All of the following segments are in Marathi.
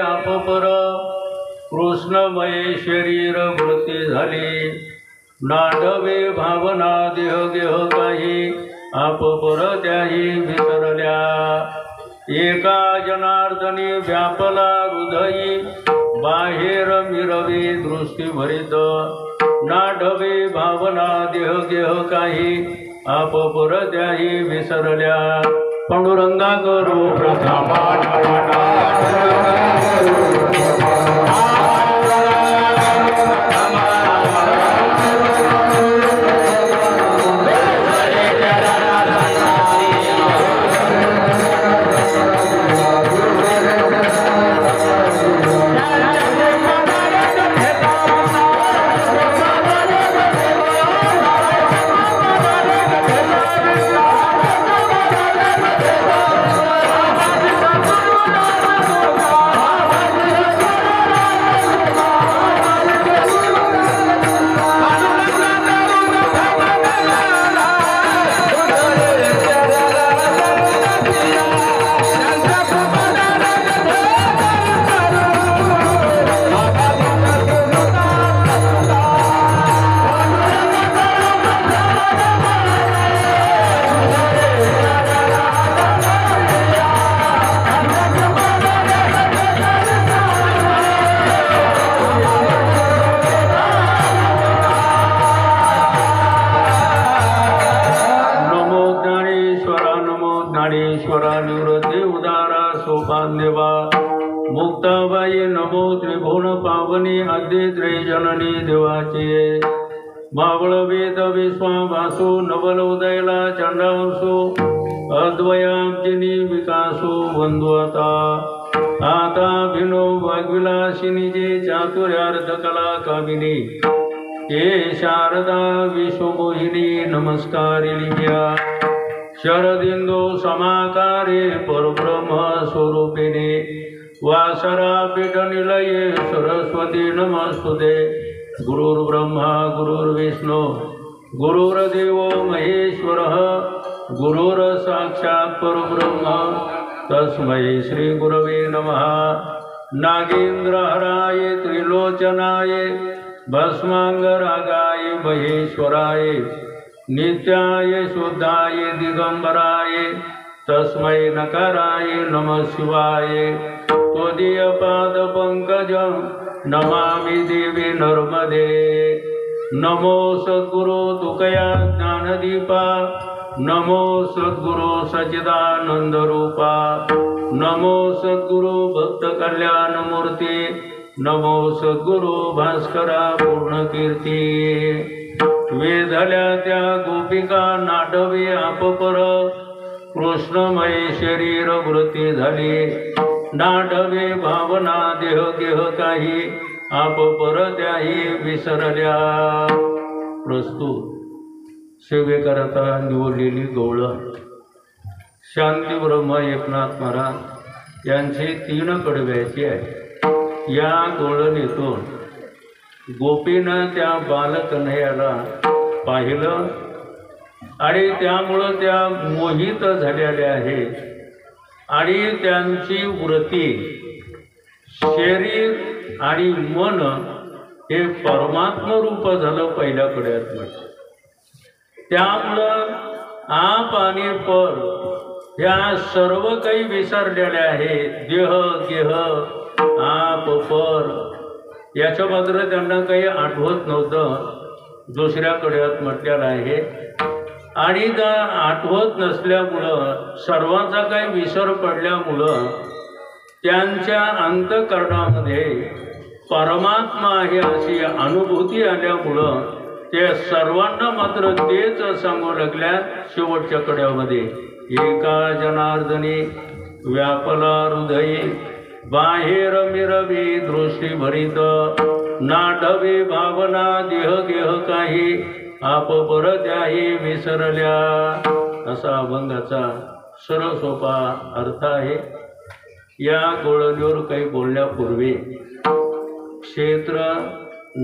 अपपर कृष्णमय शरीर वृत्ती झाली नांडवे भावना देह गेह काही अपपर त्याही विसरल्या एका जनार्दनी व्यापला हृदयी बाहेर मिरवी दृष्टी भरित नांडवे भावना देह गेह काही अपपर त्याही विसरल्या पांडुरंगा करू प्रथमा निवृत्ती उदारा सोपान देवा मुक्ताबाई नमो त्रिभुवन पावनी आद्य त्रय जननी देवाचे मावळ वेद विश्वाभासो नवल उदयला चंडांसो अद्वयाब्जिनी विकासो वंदुअता आता भिनो वाग्विलासिनी जे चातुर्यार्थ कला कामिनी हे शारदा विश्वमोहिनी नमस्कारिलिया शरदिंदो समाकारे परब्रह्म स्वरूपिणी वासरा पीठ निलये सरस्वती नमस्तुते गुरुर्ब्रह्मा गुरुर्विष्णु गुरुर्देव महेश्वरः गुरुर्साक्षात् परब्रह्म तस्मै श्री गुरवे नमः। नागेंद्रहराय त्रिलोचनाय भस्मांगरागाय महेश्वराय नित्याय शुद्धाय दिगंबराय तस्मै नकाराय नमः शिवाय त्वदीय पाद पंकजं नमामि देवी नर्मदे। नमो सद्गुरु तुकया ज्ञानदीपा नमो सद्गुरु सच्चिदानंद रूपा नमो सद्गुरु भक्त कल्याण मूर्ती नमो सद्गुरु भास्करा पूर्ण कीर्ती। वेधल्या त्या गोपिका नाटवे आपपर कृष्णमय शरीर वृत्ती झाली नाटवे भावना देह गेह काही आपपर त्याही विसरल्या। प्रस्तुत सेवेकरता निवडलेली गवळण शांती ब्रह्म एकनाथ महाराज यांचे 3 कडव्याची आहे। या गवळणीतून गोपीनं त्या बालकन्हैयाला पाहिलं आणि त्यामुळं त्या मोहित झालेल्या आहेत आणि त्यांची वृत्ती शरीर आणि मन हे परमात्म रूप झालं पहिल्या कड्यात म्हटलं। त्यामुळं आप आणि पर ह्या सर्व काही विसरलेल्या आहेत। देह गेह आप पर याच्या मात्र त्यांना काही आठवत नव्हतं दुसऱ्या कड्यात म्हटलेलं आहे। आणि त्या आठवत नसल्यामुळं सर्वांचा काही विसर पडल्यामुळं त्यांच्या अंतःकरणामध्ये परमात्मा आहे अशी अनुभूती आल्यामुळं ते सर्वांना मात्र तेच सांगू लागल्या शेवटच्या कड्यामध्ये एका जनार्दनी व्यापला हृदयी बाहेर मिरवी दृष्टी भरित नाटवे भावना देह गेह काही आप पर त्याही विसरल्या असा अभंगाचा सरळ सोपा अर्थ आहे। या गोळणीवर काही बोलण्यापूर्वी क्षेत्र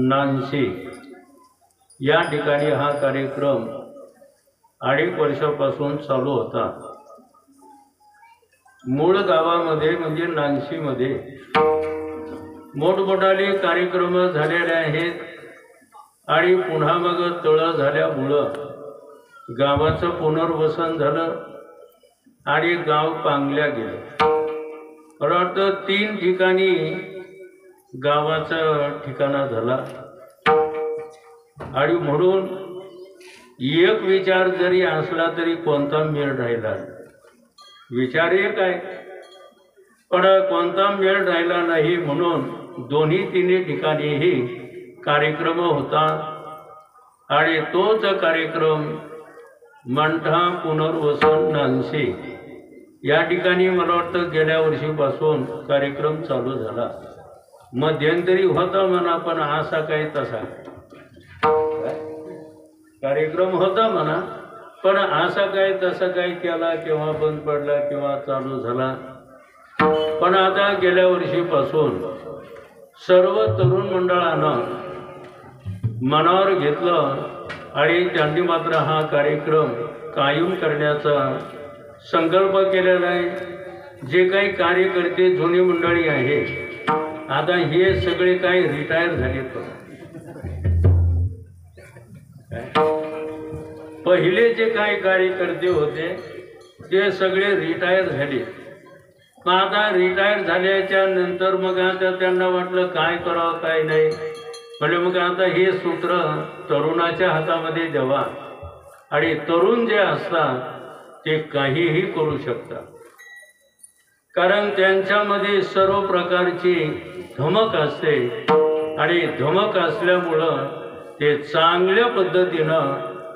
नानशी या ठिकाणी हा कार्यक्रम अनेक वर्षापासून चालू होता। मूळ गावामध्ये म्हणजे नानशीमध्ये मोठमोठाले कार्यक्रम झालेले आहेत आणि पुन्हा मग तळ झाल्यामुळं गावाचं पुनर्वसन झालं आणि गाव पांगल्या गेलं। मला वाटतं 3 ठिकाणी गावाचा ठिकाणा झाला आणि म्हणून एक विचार जरी असला तरी कोणता मेळ राहिला। विचार एक आहे पण कोणता मेळ राहिला नाही म्हणून 2-3 ठिकाणीही कार्यक्रम होता आणि तोच कार्यक्रम मंठा पुनर्वसन नानशी या ठिकाणी मला वाटतं गेल्या वर्षीपासून कार्यक्रम चालू झाला। मध्यंतरी होता म्हणा पण असा काही तसा कार्यक्रम होता म्हणा पण असा काय तसा काय केला किंवा बंद पडला किंवा चालू झाला। पण आता गेल्या वर्षीपासून सर्व तरुण मंडळानं मनावर घेतलं आणि त्यांनी मात्र हा कार्यक्रम कायम करण्याचा संकल्प केलेला आहे। जे काही कार्यकर्ते जुनी मंडळी आहे आता हे सगळे काही रिटायर झाले। पहिले जे काही कार्यकर्ते होते ते सगळे रिटायर झाले। मग आता रिटायर झाल्याच्या नंतर मग आता त्यांना वाटलं काय करावं काय नाही म्हणजे मग आता हे सूत्र तरुणाच्या हातामध्ये द्यावा आणि तरुण जे असतात ते काहीही करू शकतात कारण त्यांच्यामध्ये सर्व प्रकारची धमक असते आणि धमक असल्यामुळं ते चांगल्या पद्धतीनं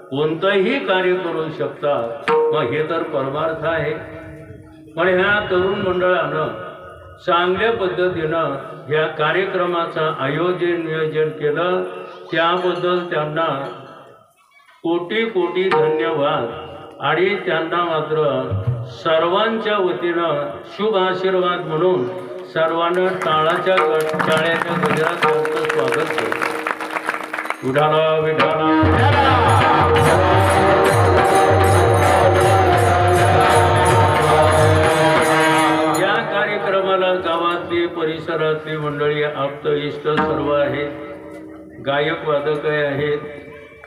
कोणतंही कार्य करू शकतात. मग हे तर परमार्थ आहे. पण ह्या तरुण मंडळानं चांगल्या पद्धतीनं ह्या कार्यक्रमाचं नियोजन केलं, त्याबद्दल त्यांना कोटी कोटी धन्यवाद. आणि त्यांना मात्र सर्वांच्या वतीनं शुभ आशीर्वाद म्हणून सर्वांना टाळ्याच्या गजरात त्यांचं स्वागत केलं. विठाला विठाला. या कार्यक्रमाला गावातली परिसरातली मंडळी आप्त इष्ट सर्व आहेत. गायक वादकही आहेत.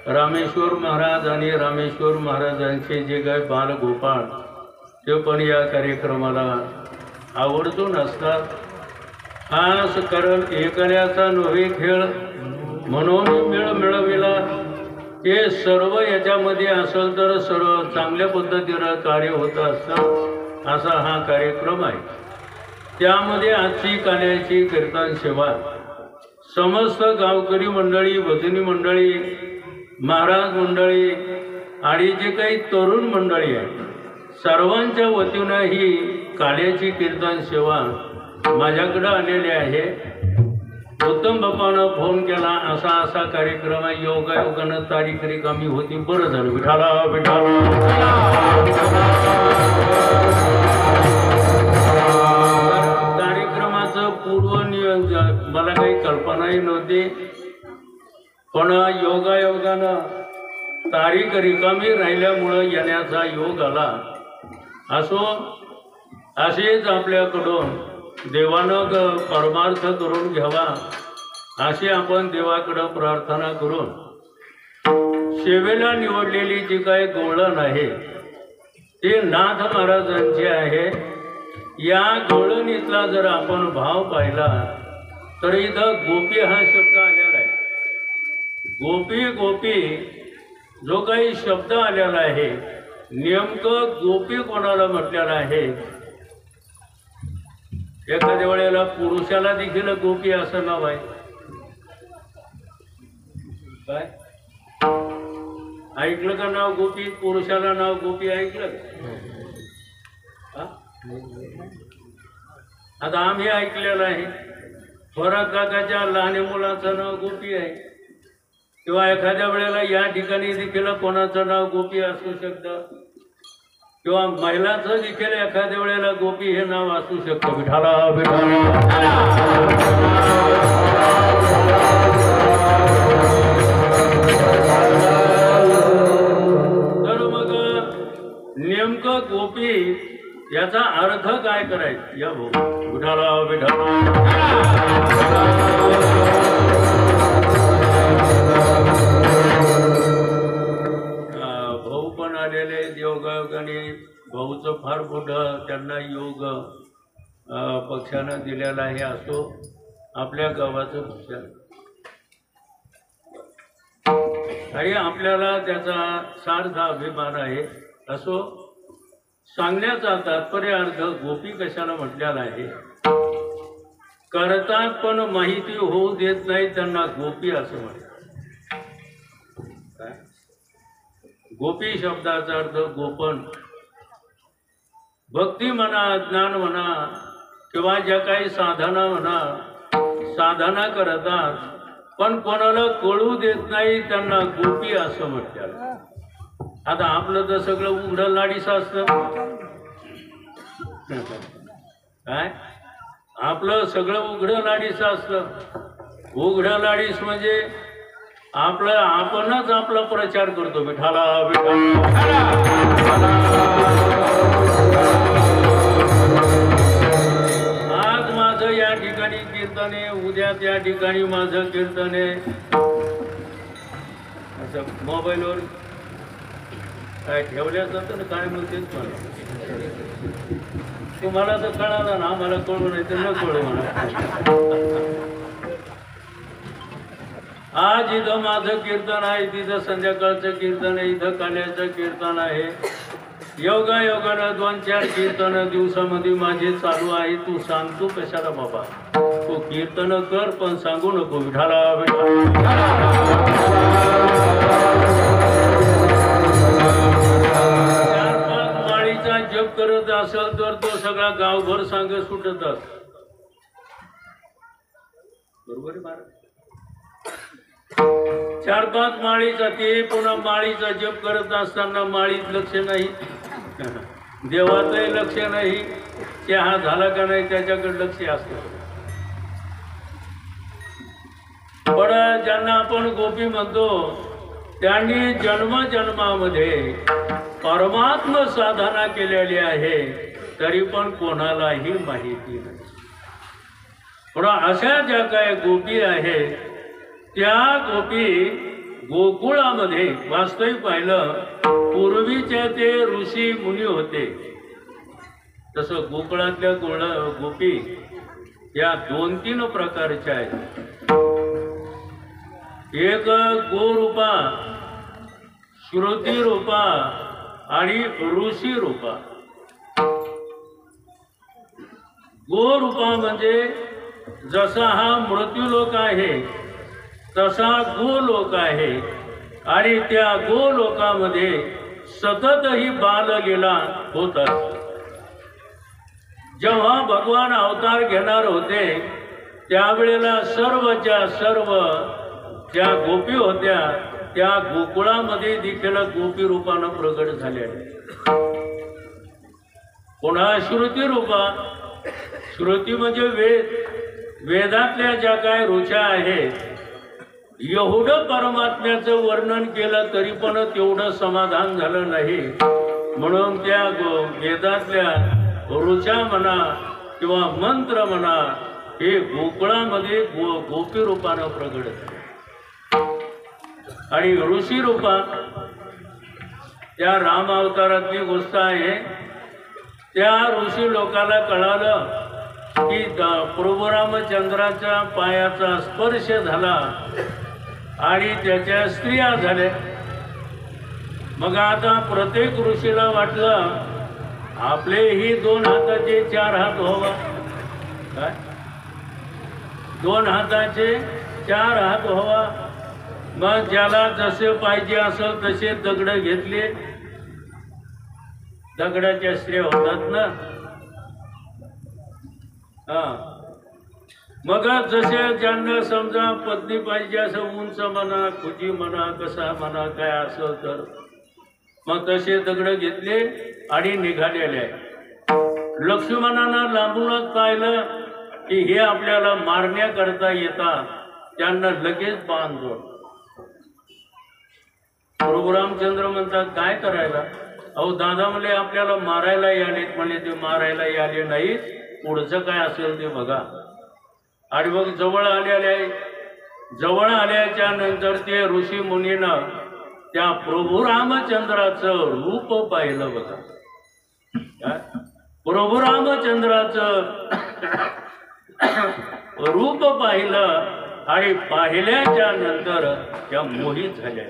रामेश्वर महाराज आणि रामेश्वर महाराजांचे जे काय बालगोपाळ ते पण या कार्यक्रमाला आवर्जून असतात. आज कारण एकल्याचा नव्हे खेळ म्हणून मेळ मिळविला. हे सर्व याच्यामध्ये असेल तर सर्व चांगल्या पद्धतीनं कार्य होत असतं असा हा कार्यक्रम आहे. त्यामध्ये आजची काल्याची कीर्तन सेवा समस्त गावकरी मंडळी, भजनी मंडळी, महाराज मंडळी आणि जे काही तरुण मंडळी आहे सर्वांच्या वतीनं ही काल्याची कीर्तन सेवा माझ्याकडं आलेली आहे. उत्तम बापानं फोन केला, असा कार्यक्रम आहे, योगायोगानं तारीख रिकामी होती. बरं झालं. विठाला विठाला. कार्यक्रमाचं पूर्व नियोजन मला काही कल्पनाही नव्हती, पण योगायोगानं तारीख रिकामी राहिल्यामुळं येण्याचा योग आला. असो, असेच आपल्याकडून देवानं परमार्थ करून घ्यावा अशी आपण देवाकडं प्रार्थना करून सेवेला निवडलेली जी काही गवळण आहे ते नाथ महाराजांची आहे. या गवळणीतला जर आपण भाव पाहिला तर इथं गोपी हा शब्द आलेला आहे. गोपी गोपी जो काही शब्द आलेला आहे, नेमकं गोपी कोणाला म्हटलेला आहे? एखाद्या वेळेला पुरुषाला देखील गोपी असं नाव आहे. काय ऐकलं का नाव गोपी? पुरुषाला नाव गोपी ऐकलं का? आता आम्ही ऐकलेलं आहे. थोरात काकाच्या लहान मुलाचं नाव गोपी आहे. किंवा एखाद्या वेळेला या ठिकाणी देखील कोणाचं नाव गोपी असू शकतं, किंवा महिलाचं देखील एखाद्या वेळेला गोपी हे नाव असू शकतं. विठाला तर मग नेमकं गोपी याचा अर्थ काय करायचा? या भाऊ विठाला विठाला. भाऊ पण आलेले योगायोगाने. भाऊचं फार मोठं त्यांना योग पक्षानं दिलेला आहे. असो, आपल्या गावाचं पक्षानं आणि आपल्याला त्याचा सार्थ अभिमान आहे. असो, सांगण्याचा तात्पर्य अर्थ गोपी कशाला म्हटलेला आहे? करतात पण माहिती होऊ देत नाही त्यांना गोपी असं म्हणतात. गोपी शब्दाचा अर्थ गोपन. भक्ती म्हणा, ज्ञान म्हणा, किंवा ज्या काही साधना म्हणा, साधना करतात पण कोणाला कळू देत नाही त्यांना गोपी असं म्हणतात. आता आपलं तर सगळं उघडं लाडीस असतं. काय आपलं सगळं उघडं लाडीस असतं. उघडं लाडीस म्हणजे आपलं आपणच आपला प्रचार करतो. विठाला आज माझं या ठिकाणी कीर्तन आहे, उद्या त्या ठिकाणी माझं कीर्तन आहे. असं मोबाईलवर काय ठेवल्या जातं ना, काय म्हणते तुम्हाला तर कळालं ना, आम्हाला कळू नाही तर न कळू म्हणा. आज इथं माझं कीर्तन आहे, तिथं संध्याकाळचं कीर्तन आहे, इथं काल्याचं कीर्तन आहे. योगायोगानं 2-4 कीर्तन दिवसामध्ये माझे चालू आहे. तू सांगतो कशाला बाबा? तू कीर्तन कर पण सांगू नको विठाला चार पाच माळीचा जप करत असेल तर तो सगळा गावभर सांग सुटतात. बरोबर आहे महाराज. चार पाच माळीचा ते पुन्हा माळीचा जप करत असताना माळीत लक्ष नाही, देवाचंही लक्ष नाही, चहा झाला का नाही त्याच्याकडे लक्ष असतं. पण ज्यांना आपण गोपी म्हणतो त्यांनी जन्मजन्मामध्ये परमात्म साधना केलेली आहे, तरी पण कोणालाही माहिती नाही. पण अशा ज्या काय गोपी आहेत त्या गोपी गोकुळामध्ये वास्तविक पाहिलं पूर्वीचे ते ऋषी मुनी होते. तसं गोकुळातल्या गोपी या 2-3 प्रकारच्या आहेत. एक गोरूपा, श्रुती रूपा आणि ऋषी रूपा. गोरूपा म्हणजे जसा हा मृत्यूलोक आहे तसा गोलोक आहे आणि त्या गोलोकामध्ये सततही बाललीला होत असते. जेव्हा भगवान अवतार घेणार होते त्यावेळेला सर्वच्या सर्व ज्या गोपी होत्या त्या गोकुळामध्ये देखील गोपी रूपानं प्रगट झाल्या. पुन्हा श्रुती रूपा, श्रुती म्हणजे वेदातल्या ज्या काय ऋचा आहेत, एवढं परमात्म्याचं वर्णन केलं तरी पण तेवढं समाधान झालं नाही, म्हणून त्या वेदातल्या ऋचा म्हणा किंवा मंत्र म्हणा हे गोकुळामध्ये गोपी रूपानं प्रगट झाले. आणि ऋषी रूपा त्या राम अवतारातली गोष्ट आहे. त्या ऋषी लोकाला कळालं की प्रभू रामचंद्राच्या पायाचा स्पर्श झाला आणि त्याच्या स्त्रिया झाल्या. मग आता प्रत्येक ऋषीला वाटलं आपलेही 2 हाताचे 4 हात व्हावा. काय 2 हाताचे 4 हात व्हावा. मग ज्याला जसे पाहिजे असेल तसे दगड घेतले. दगडाच्या स्त्रिया होतात ना. मग जसे ज्यांना समजा पत्नी पाहिजे असं उंच म्हणा, खुजी म्हणा, कसा म्हणा काय असेल तर मग तसे दगड घेतले आणि निघालेले आहे. लक्ष्मणानं लांबूनच पाहिलं की हे आपल्याला मारण्याकरता येतात, त्यांना लगेच बाण जोड. प्रभू रामचंद्र म्हणतात काय करायला? अहो दादा म्हणले आपल्याला मारायला यालेत. म्हणे ते मारायला याले नाहीत, पुढचं काय असेल ते बघा. आणि मग जवळ आल्याच्या नंतर ते ऋषी मुनीनं त्या प्रभू रामचंद्राचं रूप पाहिलं बघा. प्रभू रामचंद्राचं रूप पाहिलं आणि पाहिल्याच्या नंतर त्या मोहित झाल्या.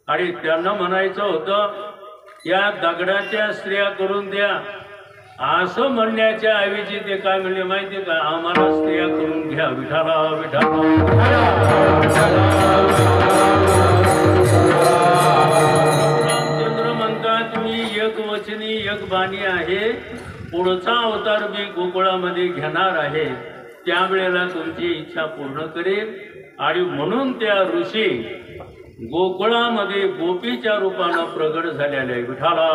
आणि त्यांना म्हणायचं होतं या दगडाच्या स्त्रिया करून द्या. असं म्हणण्याच्या ऐवजी ते काय म्हणले माहिती का? आम्हाला स्त्रिया करून घ्या. विठाला विठाला. रामचंद्र म्हणतात मी एक वचनी एक बाणी आहे. पुढचा अवतार मी गोकुळामध्ये घेणार आहे, त्यावेळेला तुमची इच्छा पूर्ण करेल. आणि म्हणून त्या ऋषी गोकुळामध्ये गोपीच्या रूपानं प्रगट झालेल्या आहे. विठाला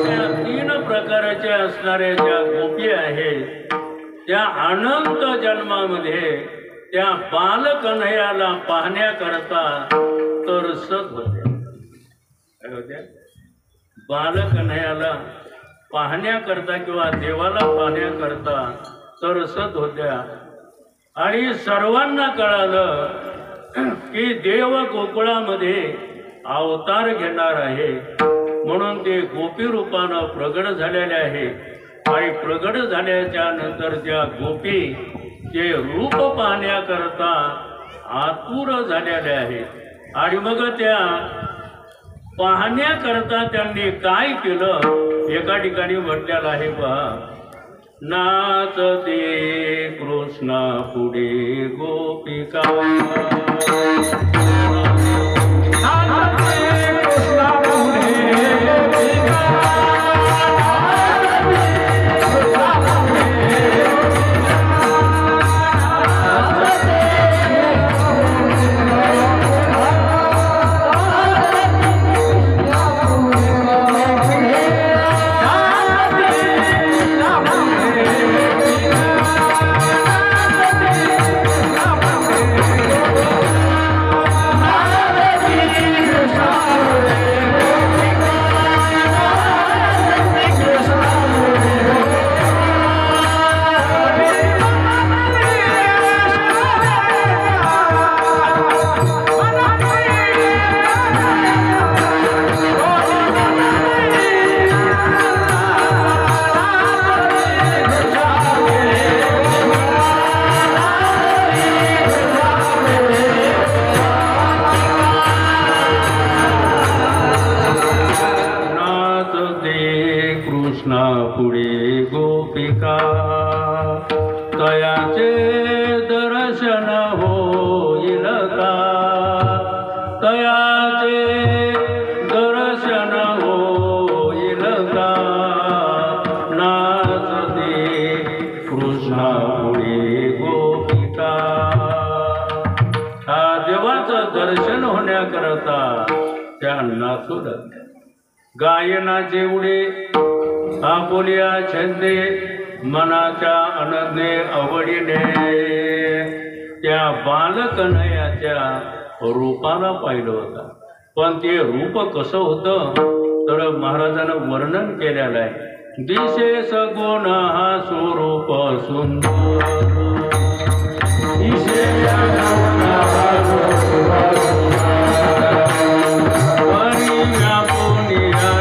त्या 3 प्रकारच्या असणाऱ्या ज्या गोपी आहेत त्या अनंत जन्मामध्ये त्या बालकन्हैयाला पाहण्याकरता तरसत होत्या. काय होत्या? बालकन्हैयाला पाहण्याकरता किंवा देवाला पाहण्याकरता तरसत होत्या. आणि सर्वांना कळालं की देव गोकुळामध्ये अवतार घेणार आहे, म्हणून ते गोपी रूपानं प्रगट झालेले आहे. आणि प्रगट झाल्याच्या नंतर त्या गोपी ते रूप पाहण्याकरता आतुर झालेले आहेत. आणि मग त्या पाहण्याकरता त्यांनी काय केलं एका ठिकाणी म्हटलेलं आहे पहा, नाचते कृष्णा पुढे गोपिका, पुढे गोपिका, तयाचे दर्शन होईल का, तयाचे दर्शन होईल का, नाचते कृष्णा पुढे गोपिका. हा देवाचं दर्शन होण्याकरता त्या नाचू लागल्या. गायनाचे उडे आपुल्या छंदे मनाच्या अनन्य आवडीने त्या बालकनयाच्या रूपाला पाहिलं होतं. पण ते रूप कसं होतं तर महाराजांनं वर्णन केलेलं आहे. दिसे सगुण हा स्वरूप सुंदर, दिसे सगुण हा स्वरूप सुंदर, हरी व्यापुनिया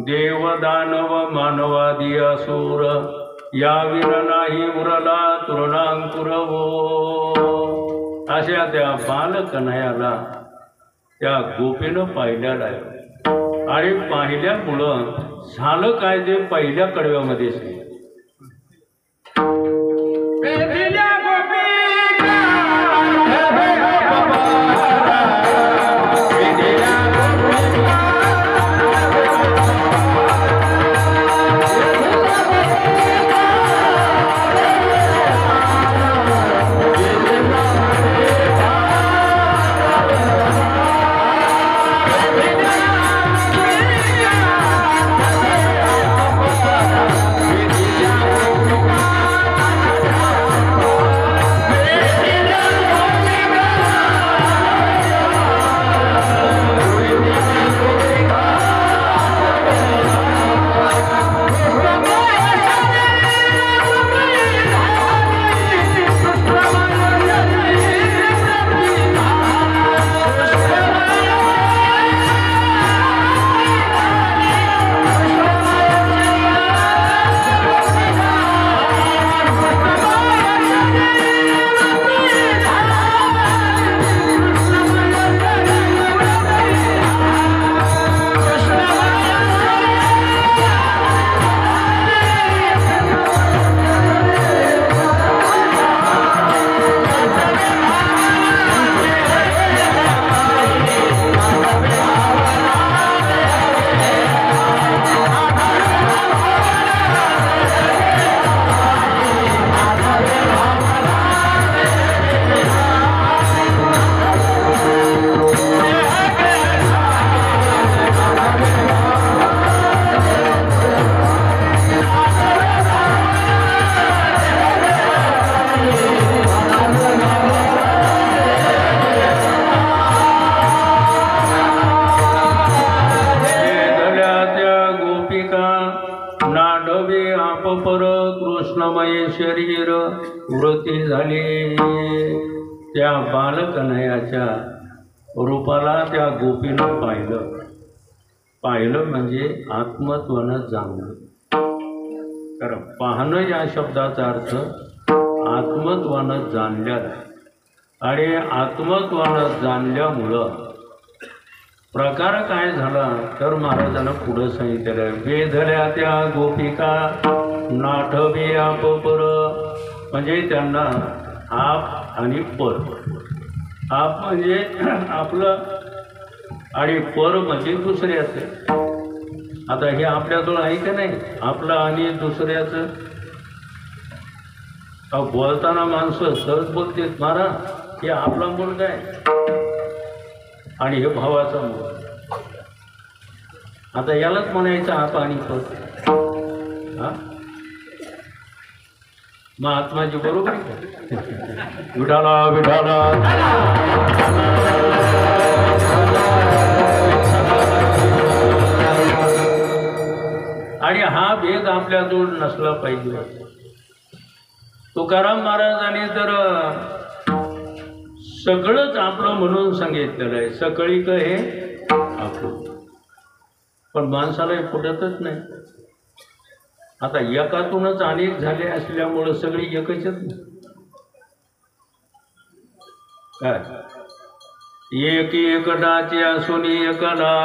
देव दानव मानवादी असुर याविर नाही उरला तृणांकुरवो. अशा त्या बालकन्हयाला त्या गोपीनं पाहिल्याला आहे. आणि पाहिल्यामुळं झालं काय ते पहिल्या कडव्यामध्येच शरीर वृत्ती झाली. त्या बालकनयाच्या रूपाला त्या गोपीनं पाहिलं म्हणजे आत्मत्वानं जाणलं. कारण पाहणं या शब्दाचा अर्थ आत्मत्वानं जाणल्याला, आणि आत्मत्वानं जाणल्यामुळं प्रकार काय झाला तर महाराजांना पुढं सांगितलेलं, वेधल्या त्या गोपिका नाठवे आप पर, म्हणजे त्यांना आप आणि पर. आप म्हणजे आपलं आणि पर म्हणजे दुसऱ्याचं. आता हे आपल्याजवळ आहे का नाही, आपलं आणि दुसऱ्याचं. बोलताना माणसं सहज बोलतेत, महाराज हे आपला मुलगा आहे आणि हे भावाचा मुलगा. आता यालाच म्हणायचं आप आणि पर. हा महात्माजी बरोबर आहे. विठाला विठाला आणि हा भेद आपल्याजवळ नसला पाहिजे. तुकाराम महाराजांनी तर सगळंच आपलं म्हणून सांगितलेलं आहे. सकळीक हे आपलं, पण माणसाला हे फुटतच नाही. आता एकातूनच अनेक झाले असल्यामुळं सगळी एकच काय. एक एकटाचे असून एकला,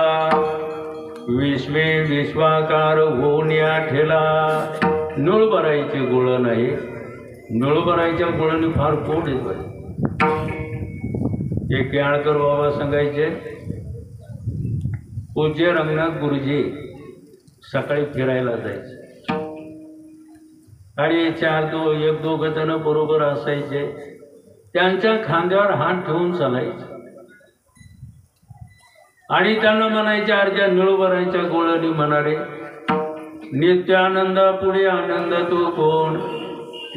विश्वे विश्वाकार होऊन या ठेला. नूळ भरायचे गोळ नाही, नूळ भरायच्या गोळाने फार पोट येत. एक केळकर बाबा सांगायचे, पूज्य रंगनाथ गुरुजी सकाळी फिरायला जायचे आणि एक दोघं जण बरोबर असायचे. त्यांच्या खांद्यावर हात ठेवून चालायचे आणि त्यांना म्हणायचे, अर्ध्या निळोबरांच्या गोळाने म्हणाले, नित्यानंदा पुढे आनंद तो कोण,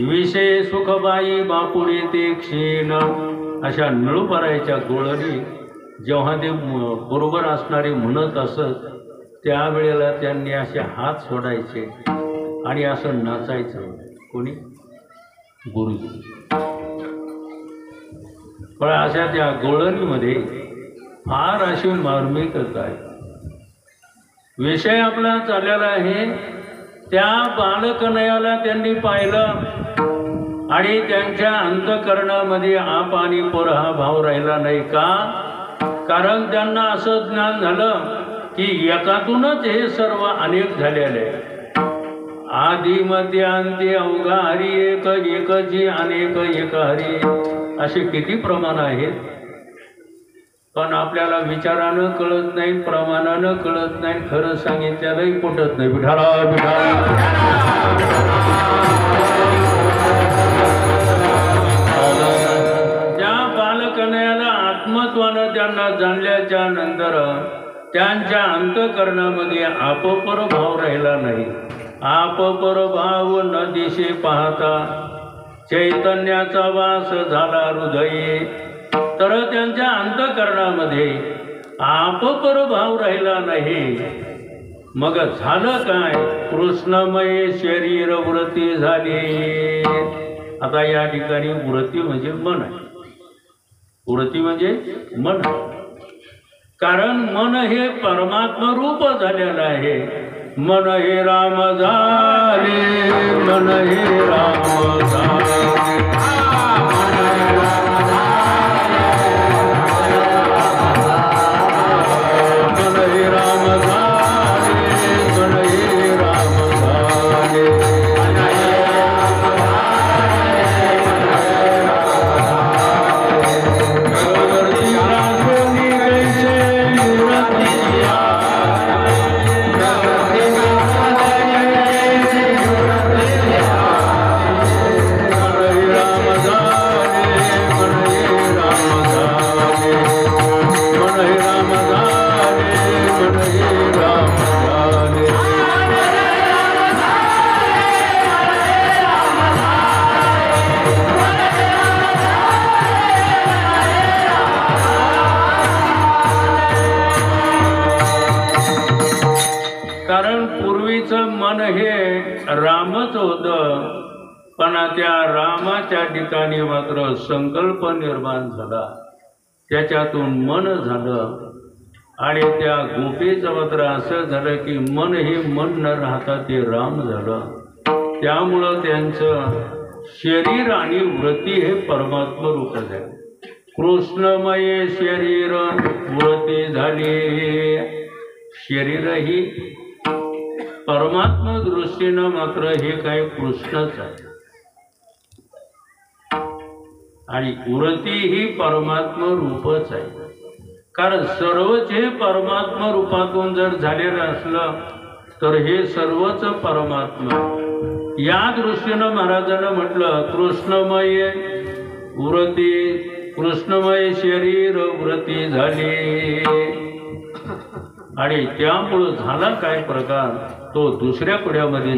विषय सुखबाई बापुढे ते क्षीण. अशा निळोबरायच्या गोळाने जेव्हा ते बरोबर असणारे म्हणत असत, त्यावेळेला त्यांनी असे हात सोडायचे आणि असं नाचायचं. कोणी? गुरुजी. पण अशा त्या गोळणीमध्ये फार अशी मार्मिकता आहे. विषय आपला चाललेला आहे, त्या बालकनयाला त्यांनी पाहिलं आणि त्यांच्या अंतःकरणामध्ये आप आणि पर हा भाव राहिला नाही. का? कारण त्यांना असं ज्ञान झालं की एकातूनच हे सर्व अनेक झालेले आहे. आदि मध्य अंत्य अवघा हरी एक, एकची अनेक एक हरी, असे किती प्रमाण आहेत. पण आपल्याला विचारानं कळत नाही, प्रमाणानं कळत नाही, खरं सांगितल्यालाही पटत नाही. विठाला विठाला त्या बालकन्याला आत्मत्वानं त्यांना जाणल्याच्या नंतर त्यांच्या अंतःकरणामध्ये आपपर भाव राहिला नाही. आपपर भाव न दिशे पाहता चैतन्याचा वास झाला हृदये. तर त्यांच्या अंतःकरणामध्ये आपपर भाव राहिला नाही. मग झालं काय? कृष्णमय शरीर वृत्ती झाली. आता या ठिकाणी वृत्ती म्हणजे मन आहे. वृत्ती म्हणजे मन, कारण मन हे परमात्मा रूप झालेलं आहे. मन हे राम झाले, मन हे राम झाले. रामच होतं पण त्या रामाच्या ठिकाणी मात्र संकल्प निर्माण झाला, त्याच्यातून मन झालं आणि त्या गोपीचं मात्र असं झालं की मन हे मन न राहता ते राम झालं. त्यामुळं त्यांचं शरीर आणि वृत्ती हे परमात्मा रूप झाले. कृष्णमय शरीर वृत्ती झाली. शरीरही परमात्मा दृष्टीनं मात्र हे काय कृष्णच आहे आणि वृत्ती ही परमात्मा रूपच आहे. कारण सर्वच हे परमात्मा रूपातून जर झालेलं असलं तर हे सर्वच परमात्मा. या दृष्टीनं महाराजांना म्हटलं कृष्णमय वृत्ती, कृष्णमय शरीर वृत्ती झाली. आणि त्यामुळं झाला काय प्रकार तो दुसऱ्या पुढ्यामध्ये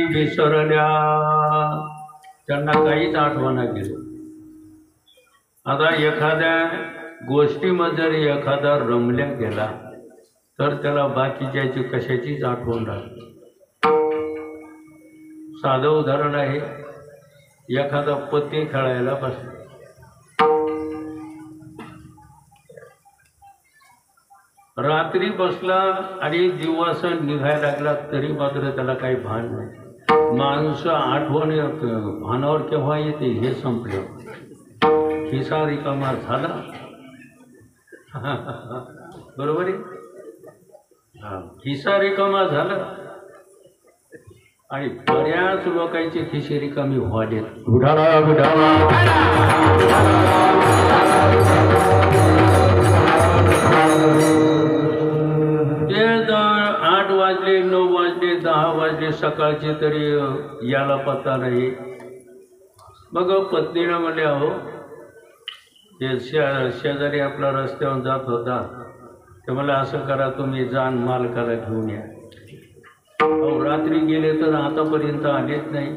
विसरल्या. त्यांना काहीच आठवण गेलं. आता एखाद्या गोष्टीमध्ये जर एखादा रमल्या गेला तर त्याला बाकीच्याची कशाचीच आठवण राहते. साधं उदाहरण आहे, एखादा पत्ते खेळायला बसला, रात्री बसला आणि दिवस निघायला लागला तरी मात्र त्याला काही भान नाही. माणसं आठवण भानावर केव्हा येते हे संपलं. खिसा रिकामा झाला. बरोबर आहे. खिसा रिकामा झाला आणि बऱ्याच लोकांची खिसे रिकामी व्हायचे. उडाला उडाला ते 8 वाजले, 9 वाजले, 10 वाजले सकाळचे तरी याला पत्ता नाही. मग पत्नीनं म्हणले, अहो ते शेजारी आपला रस्त्यावर जात होता, ते मला असं करा तुम्ही जाण मालकाला घेऊन या. अहो रात्री गेले तर आतापर्यंत आलेच नाही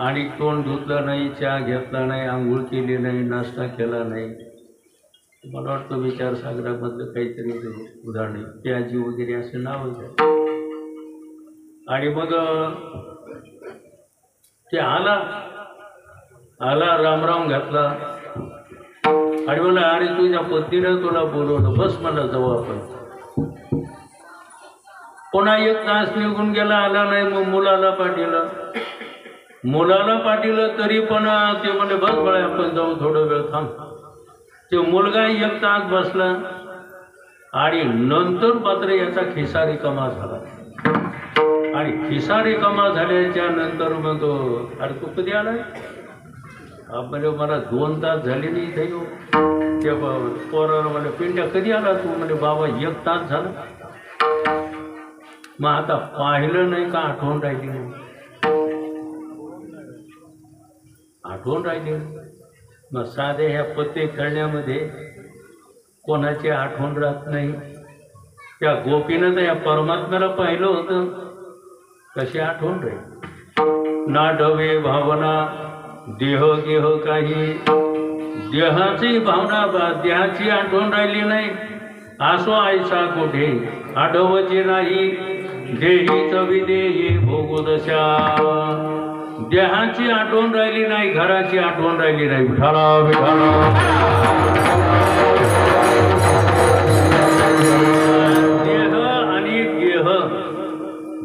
आणि तोंड धुतलं नाही, चहा घेतला नाही, आंघोळ केली नाही, नाश्ता केला नाही. मला वाटतं विचारसागरामधलं काहीतरी उदाहरण प्याजी वगैरे असे नाव आहे. आणि मग ते आला रामराम घातला आणि मला अरे तुझ्या पत्नीनं तुला बोलवलं, बस मला जाऊ आपण. पुन्हा 1 तास निघून गेला, आला नाही. मग मुलाला पाठवलं तरी पण ते म्हणे बस बळा आपण जाऊ, थोडं वेळ थांब. ते मुलगा 1 तास बसला आणि नंतर मात्र याचा खिसा रिकामा झाला. आणि खिसा रिकामा झाल्याच्या नंतर मग तो अरे तू कधी आला? म्हणजे मला 2 तास झाले नाही इथे येऊ. त्या पोराला मला पिंड्या कधी आला तू? म्हणजे बाबा 1 तास झाला. मग आता पाहिलं नाही का आठवण राहिली नाही? आठवण राहिली. मग साधे ह्या पत्ते खेळण्यामध्ये कोणाची आठवण राहत नाही. त्या गोपीनं तर या परमात्म्याला पाहिलं होतं, कशी आठवण राहील? नाटवे भावना देह गेह काही, देहाची भावना देहाची आठवण राहिली नाही. आसो आयसा कुठे आठवचे नाही, देहीच विदेही भोगोदशा. देहाची आठवण राहिली नाही, घराची आठवण राहिली नाही. विठाला विठाला. देह आणि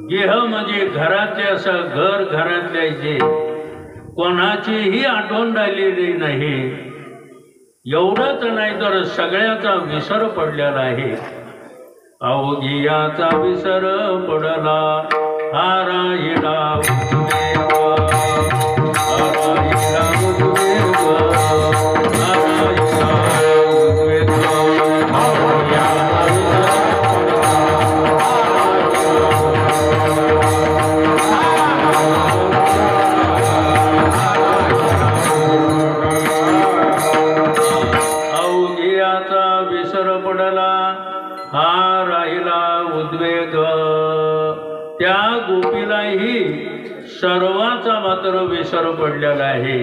गेह म्हणजे घरातले, असं घरातले जे कोणाचीही आठवण राहिलेली नाही. एवढंच नाही तर सगळ्याचा विसर पडलेला आहे. अवघियाचा विसर पडला, हारायला त्या गोपीलाही सर्वाचा मात्र विसर पडलेला आहे.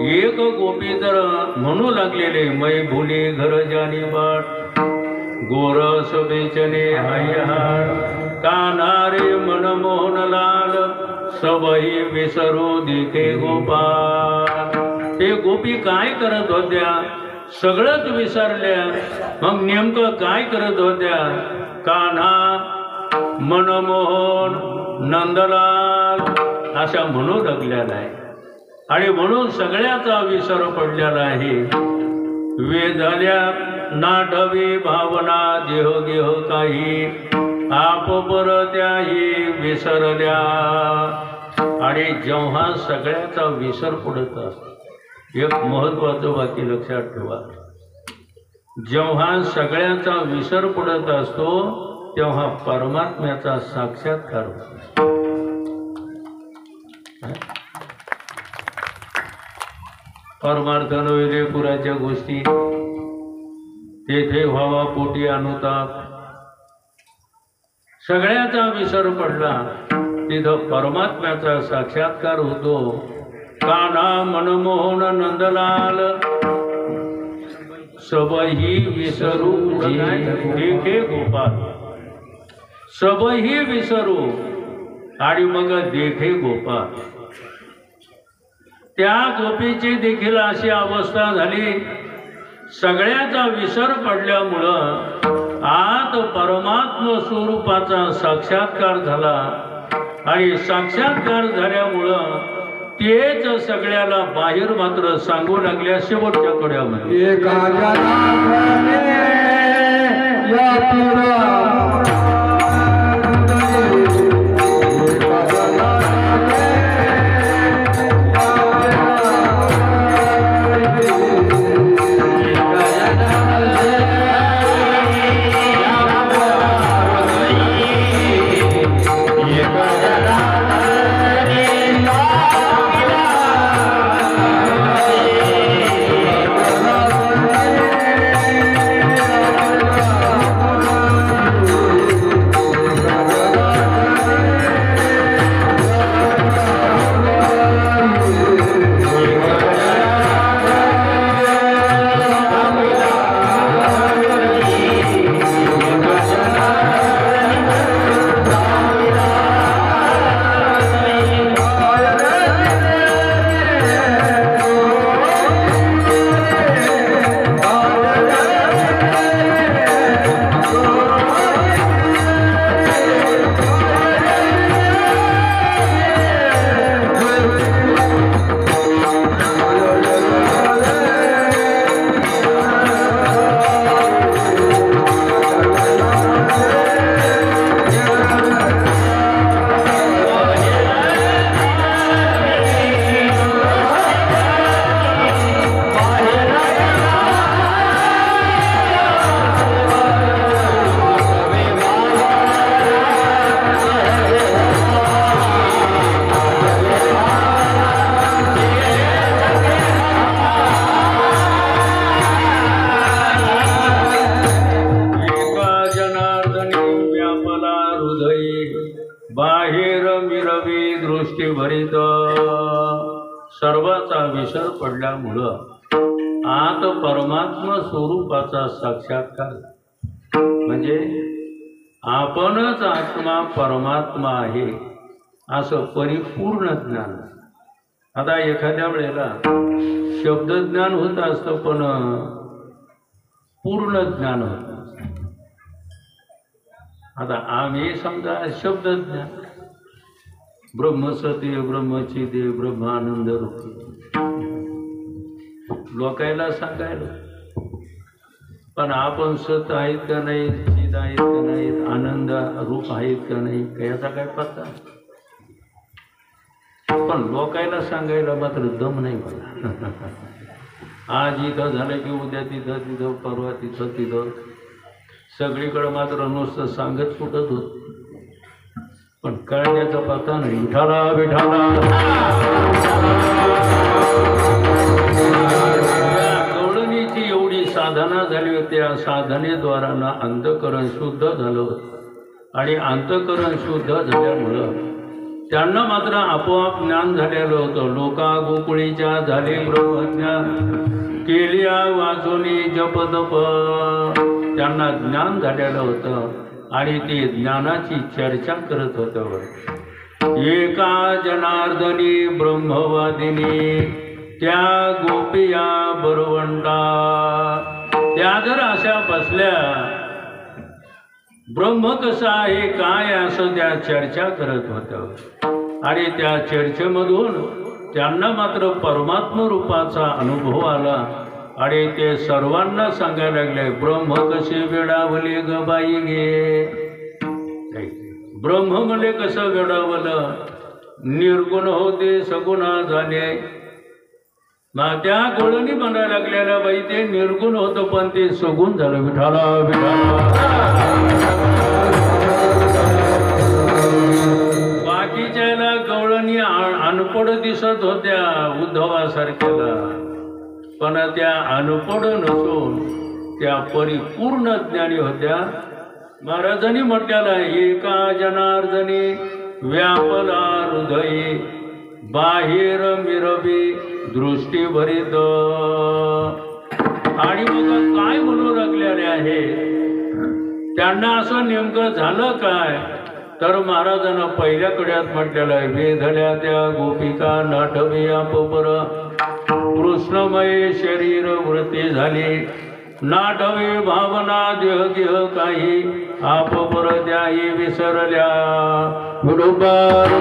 एक गोपी तर म्हणू लागलेले, मै भुली घर जानी बाट, गोरस बेचने हायहार, कानारे मनमोहन लाल, सबही विसरू दिखे गोपाल. ते गोपी काय करत होत्या? सगळंच विसरल्या. मग नेमकं काय करत होत्या? कान्हा, मनमोहन, नंदलाल अशा म्हणू लागलेला आहे. आणि म्हणून सगळ्याचा विसर पडलेला आहे. वेधल्या नाटवी भावना देह गेह काही, आप परत्याही विसरल्या. आणि जेव्हा सगळ्याचा विसर पडत असतो, एक महत्वाचं वाक्य लक्षात ठेवा, जेव्हा सगळ्याचा विसर पडत असतो तेव्हा परमात्म्याचा साक्षात्कार होतो. परमार्थ नव्हे पुराच्या गोष्टी तेथे व्हावा पोटी अनुताप. सगळ्याचा विसर पडला तिथं परमात्म्याचा साक्षात्कार होतो. कान्हा, मनमोहन, नंदलाल सबही विसरू देखे गोपाल. सबही विसरू आणि मग देखे गोपाल. त्या गोपीची देखील अशी अवस्था झाली. सगळ्याचा विसर पडल्यामुळं आत परमात्म स्वरूपाचा साक्षात्कार झाला. आणि साक्षात्कार झाल्यामुळं तेच सगळ्याला बाहेर मात्र सांगू लागल्या. शेवटच्या कड्यामध्ये दृष्टी भरीत सर्वाचा विसर पडल्यामुळं आत परमात्मा स्वरूपाचा साक्षात्कार, म्हणजे आपणच आत्मा परमात्मा आहे असं परिपूर्ण ज्ञान. आता एखाद्या वेळेला शब्दज्ञान होत असतं पण पूर्ण ज्ञान होत नसतं. आता आम्ही समजा शब्दज्ञान, ब्रह्मसत्य ब्रह्मचिदे ब्रह्मानंद रूप लोकायला सांगायला, पण आपण सत आहेत का नाही, चिद आहेत का नाहीत, आनंद रूप आहेत का नाही, याचा काय पत्ता. पण लोकायला सांगायला मात्र दम नाही मला. आज इथं झालं की उद्या तिथं, तिथं परवा तिथं, तिथं सगळीकडं मात्र नुसतं सांगत सुटत होत, पण कळण्याचा पत्ता नाही. विठाला विठाला कवळणीची एवढी साधना झाली होती. त्या साधनेद्वारा ना अंतःकरण शुद्ध झालं, आणि अंतःकरण शुद्ध झाल्यामुळं त्यांना मात्र आपोआप ज्ञान झालेलं होतं. लोका गोकुळीच्या झाले ब्रह्मज्ञान, केलिया वाचोनी जपतप, त्यांना ज्ञान झालेलं होतं आणि ते ज्ञानाची चर्चा करत होतं. एका जनार्दनी ब्रह्मवादिनी त्या गोपिया बरवंटा, त्या जर अशा बसल्या ब्रह्म कसं आहे काय असं त्या चर्चा करत होत्या, आणि त्या चर्चेमधून त्यांना मात्र परमात्म रूपाचा अनुभव आला, आणि ते सर्वांना सांगायला लागले, ब्रह्म कसे वेडावले ग बाई गे. ब्रह्म मले कसं वेडावलं, निर्गुण होते सगुणा झाले. मग त्या गोळणी म्हणायला लागलेल्या बाई ते निर्गुण होतं पण ते सगुण झालं. विठाला बाकीच्याला गवळणी अनपड दिसत होत्या उद्धवासारख्याला, पण त्या अनपड नसून त्या परिपूर्ण ज्ञानी होत्या. महाराजांनी म्हटलेला, एका जनार्दनी व्यापला हृदयी, बाहेर मिरवी दृष्टी भरीत. आणि मग काय म्हणू लागलेले आहे, त्यांना असं नेमकं झालं काय, तर महाराजांना पहिल्या कड्यात म्हटलेलं आहे, वेधल्या त्या गोपिका नाटवे आपोपर, कृष्णमय शरीर वृत्ती झाली, नाटवे भावना देह गेह काही, आपोपर द्याही विसरल्या. गुरुबार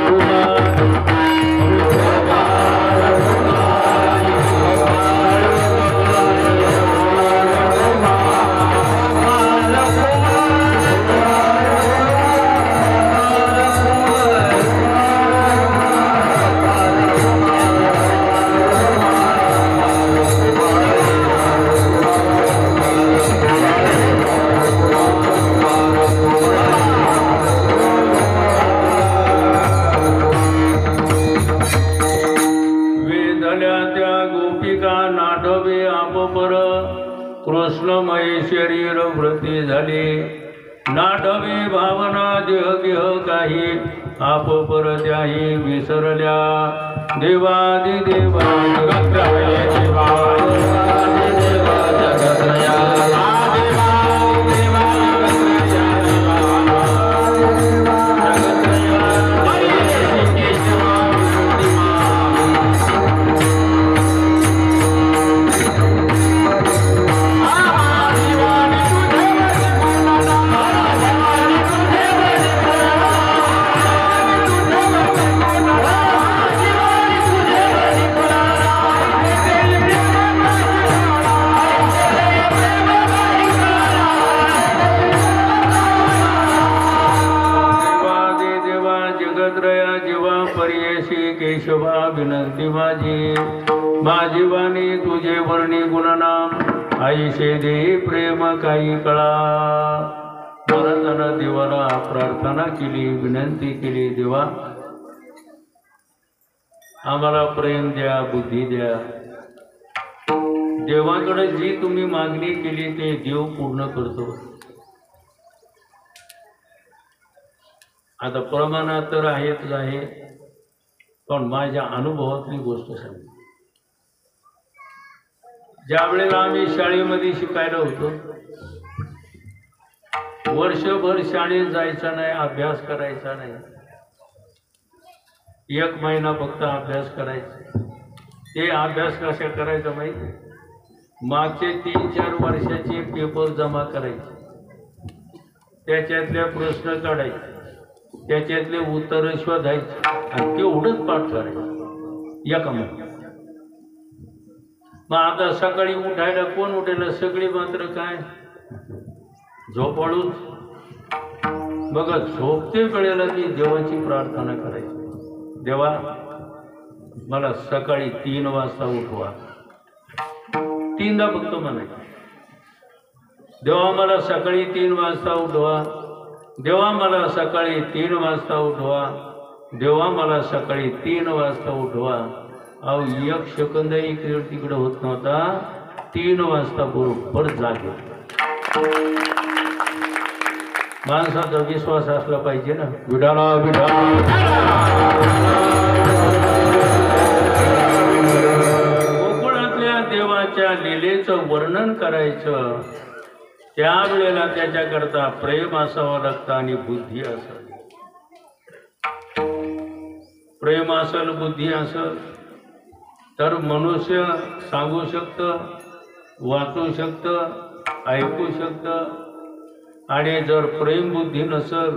कृष्णमय शरीर वृत्ती झाली, नाटवी भावना देह गेह काही, आपोपर त्याही विसरल्या. देवादी देवा जगत्रय देवा देवा जगत्रया केशवा विनंती माझी, माझी वाणी तुझे वर्णी गुणनाम, आईशे दे प्रेम काही कळा. महाराजांना देवाला प्रार्थना केली, विनंती केली, देवा आम्हाला प्रेम द्या, बुद्धी द्या. देवाकडे जी तुम्ही मागणी केली ते देव पूर्ण करतो. आता प्रमाणात तर आहेच आहे, पण माझ्या अनुभवातली गोष्ट सांगतो. ज्या वेळेला आम्ही शाळेमध्ये शिकायला होतो, वर्षभर शाळेत जायचं नाही, अभ्यास करायचा नाही. 1 महिना फक्त अभ्यास करायचा. ते अभ्यास कशा करायचा माहिती? मागचे 3-4 वर्षाचे पेपर जमा करायचे, त्याच्यातले प्रश्न काढायचे, त्याच्यातले उत्तर शोधायचे आणि तेवढंच पाठ करायचं एका महिन्यात. मग आता सकाळी उठायला कोण उठायला? सगळी मात्र काय झोपाळूच. बघा, झोपते वेळेला मी देवाची प्रार्थना करायची, देवा मला सकाळी 3 वाजता उठवा. 3दा फक्त म्हणायचं, देवा मला सकाळी 3 वाजता उठवा, देवा मला सकाळी 3 वाजता उठवा, देवा मला सकाळी 3 वाजता उठवा. अहो 1 सेकंद इकडे तिकडे होत नव्हता. 3 वाजता बरोबर जागे. माणसाचा विश्वास असला पाहिजे ना. विठाला विठाला. गोकुळातल्या देवाच्या लीलेचं वर्णन करायचं, त्यावेळेला त्याच्याकरता प्रेम असावं लागतं आणि बुद्धी असावी. प्रेम असेल, बुद्धी असेल तर मनुष्य सांगू शकतं, वाचू शकतं, ऐकू शकतं. आणि जर प्रेम बुद्धी नसेल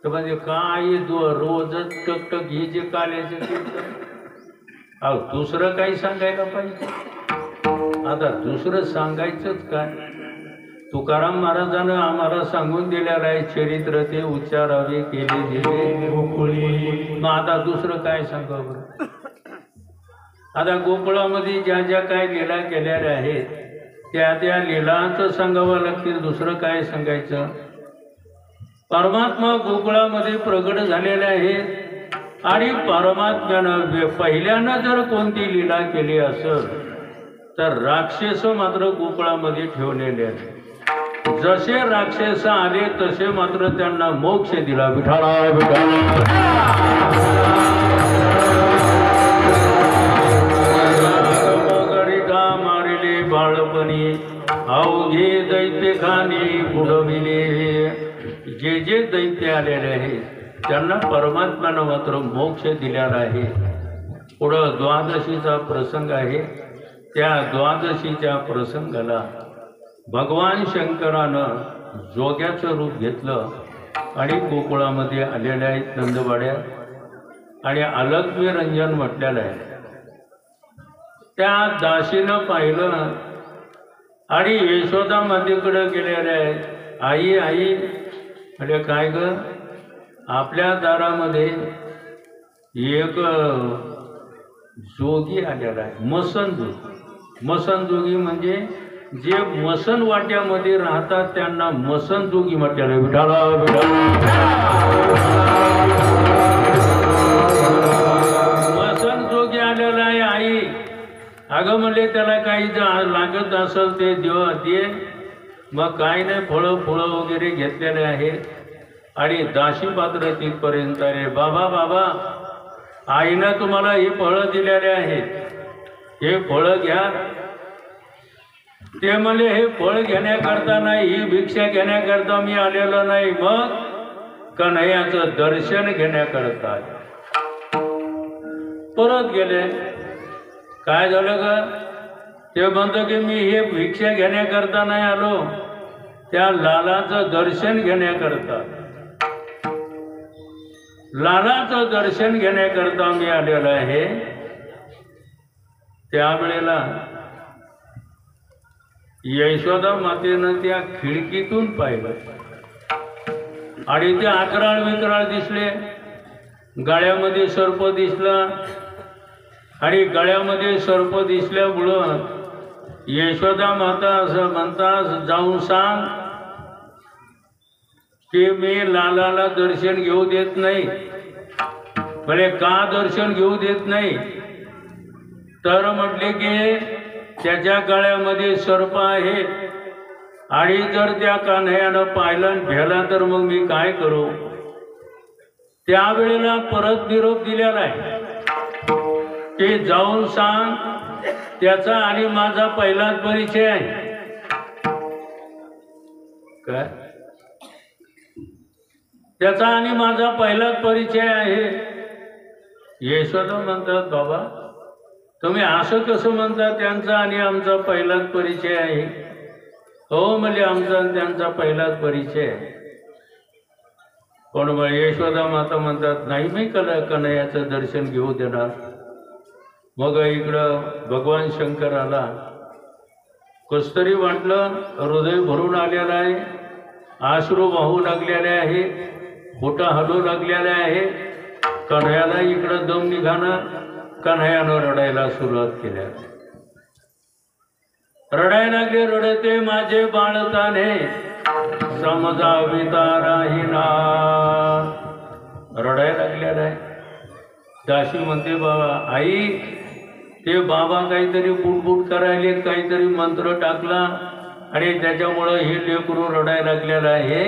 तर म्हणजे काय रोजच टकटक हे जे काल्याचे कीर्तन. अहो दुसरं काही सांगायला पाहिजे. आता दुसरं सांगायचंच काय? तुकाराम महाराजानं आम्हाला सांगून दिलेलं आहे, चरित्र ते उच्चारावे केले गेले गोकुळी. मग आता दुसरं काय सांगावं बरं? आता गोकुळामध्ये ज्या ज्या काय लीला केलेल्या आहेत त्या त्या लीलांचं सांगावं लागतील. दुसरं काय सांगायचं? परमात्मा गोकुळामध्ये प्रगट झालेले आहेत आणि परमात्म्यानं पहिल्यानं जर कोणती लीला केली असेल तर राक्षस मात्र गोकुळामध्ये ठेवलेले आहेत. जसे राक्षस आले तसे मात्र त्यांना मोक्ष दिला. विठाला गरीता मारिले बाळपणी, अवघे दैत्य खानी बुडविले. जे जे दैत्य आलेले आहेत त्यांना परमात्म्यानं मात्र मोक्ष दिलेला आहे. पुढं द्वादशीचा प्रसंग आहे. त्या द्वादशीच्या प्रसंगाला भगवान शंकरानं जोग्याचं रूप घेतलं आणि गोकुळामध्ये आलेल्या आहेत नंदवाड्यात आणि अलग निरंजन म्हटलेलं आहे. त्या दासीनं पाहिलं आणि यशोदा मातेकडे गेलेले आहेत. आई आई म्हणजे काय ग? आपल्या दारामध्ये एक जोगी आलेला आहे, मसन जोगी. मसन जोगी म्हणजे जे मसन वाट्यामध्ये राहतात त्यांना मसन जोगी म्हटलेलं आहे. विठाला मसन जोगी आलेला आहे. आई अगं म्हणले त्याला काही लागत असेल ते देव दे. मग काय नाही, फळं वगैरे घेतलेले आहेत आणि दाशी पात्र तिथपर्यंत रे बाबा बाबा आईनं तुम्हाला ही फळं दिलेले आहेत, हे फळं घ्या. ते म्हणले हे फळ घेण्याकरता नाही, ही भिक्षा घेण्याकरता मी आलेलो नाही, मग कन्हैयाचं दर्शन घेण्याकरता. परत गेले. काय झालं ग? ते म्हणतो की मी हे भिक्षा घेण्याकरता नाही आलो, त्या लालाचं दर्शन घेण्याकरता. लालाचं दर्शन घेण्याकरता मी आलेलो आहे. त्यावेळेला यशोदा मातेनं त्या खिडकीतून पाहिलं आणि ते अकराळ विकराळ दिसले. गळ्यामध्ये सर्प दिसला आणि गळ्यामध्ये सर्प दिसल्यामुळं यशोदा माता असं म्हणतात, जाऊन सांग की मी लालाला दर्शन घेऊ देत नाही. म्हणजे का दर्शन घेऊ देत नाही? तर म्हटले की त्याच्या गळ्यामध्ये सर्प आहे आणि जर त्या कन्हैयानं पाहिलं आणि भेला तर मग मी काय करू? त्यावेळेला परत निरोप दिलेला आहे. की जाऊन सांग त्याचा आणि माझा पहिलाच परिचय आहे. काय त्याचा आणि माझा पहिलाच परिचय आहे. यशोदा म्हणतात बाबा तुम्ही असं कसं म्हणता त्यांचा आणि आमचा पहिलाच परिचय आहे. हो म्हणजे आमचा आणि त्यांचा पहिलाच परिचय आहे. पण मग यशोदा माता म्हणतात नाही मी कन्हैयाचं दर्शन घेऊ देणार. मग इकडं भगवान शंकर आला. कस्तरी वाटलं हृदय भरून आलेलं आहे, अश्रू वाहू लागलेले आहे, पोटा हलू लागलेले आहे. कन्हैयाला इकडं दम निघाना. कन्हैयानं रडायला सुरुवात केल्या. रडायला लागले. रडते माझे बाळताने समजाविता राहिना. रडायला लागलेला आहे. दाशी म्हणते बाबा आई ते बाबा काहीतरी बुटबुट करायले, काहीतरी मंत्र टाकला आणि त्याच्यामुळं हे लेकरू रडायला लागलेलं आहे.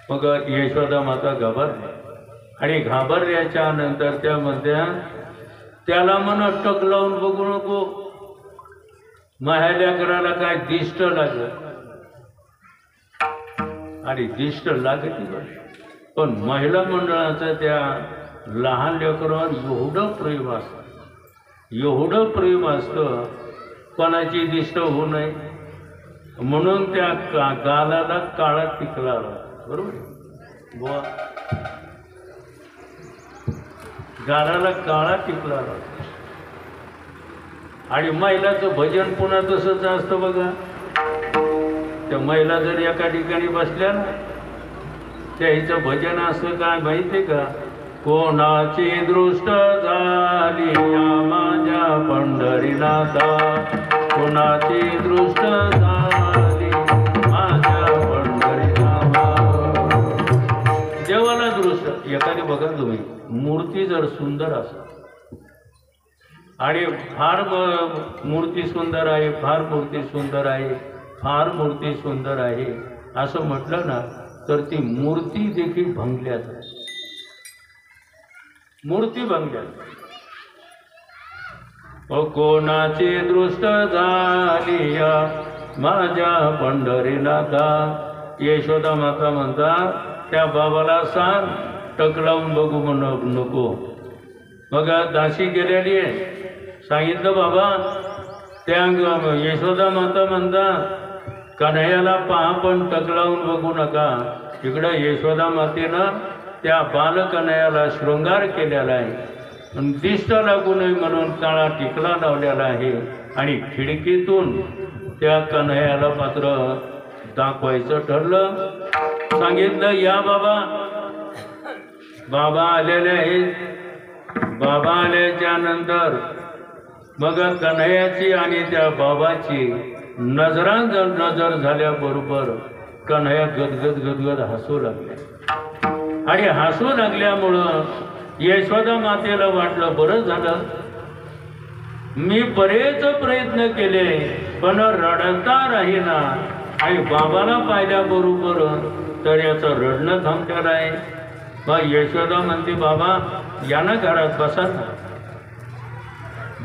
मग यशोदा माता घाबरली आणि घाबरल्याच्या नंतर त्या म्हणत्या त्याला मन टक लावून बघू नको, माझ्या लेकराला काय दिष्ट लागत. आणि दिष्ट लागत पण महिला मंडळाचं त्या लहान लेकरावर एवढं प्रेम असतं, एवढं प्रेम असतं कोणाची दिष्ट होऊ नये म्हणून त्या गालाला काळा टिकला. बरोबर बुवा, गालाला काळा टिकला. आणि महिलाचं भजन पुन्हा तसंच असतं बघा. त्या महिला जर एका ठिकाणी बसल्या ना त्या हिचं भजन असं काय माहितीये का? कोणाची दृष्ट झाली माझ्या पंढरीनाथा, कोणाची दृष्ट झाली माझ्या पंढरीनाथा. देवाला दृष्ट एखादी बघा तुम्ही मूर्ती जर सुंदर असेल आणि फार मूर्ती सुंदर आहे, फार मूर्ती सुंदर आहे, फार मूर्ती सुंदर आहे असं म्हटलं ना तर ती मूर्ती देखील भंगल्यात. मूर्ती भंगल्यात. कोणाची दृष्ट झाली माझ्या पंढरीनाथा. यशोदा माता म्हणतात त्या बाबाला सांग टक लावून बघू म्हणून नको. मग दासी गेलेली आहे. सांगितलं बाबा. त्या यशोदा माता म्हणतात कन्हैयाला पहा पण टक लावून बघू नका. इकडं यशोदा मातेनं त्या बालकन्हैयाला शृंगार केलेला आहे, दिष्ट लागू नये म्हणून काळा टिकला लावलेला आहे. आणि खिडकीतून त्या कन्हैयाला मात्र दाखवायचं ठरलं. सांगितलं या बाबा. बाबा आलेले आहेत. बाबा आल्याच्या नंतर मग कन्हैयाची आणि त्या बाबाची नजर झाल्याबरोबर कन्हैया गदगद गदगद हसू लागले. आणि हसू लागल्यामुळं यशोदा मातेला वाटलं बरं झालं मी बरेच प्रयत्न केले पण रडता राहीना. आणि बाबाला पाहिल्याबरोबर तर याचं रडणं थांबलेलं आहे. मग यशोदा म्हणते बाबा या ना घरात बसा.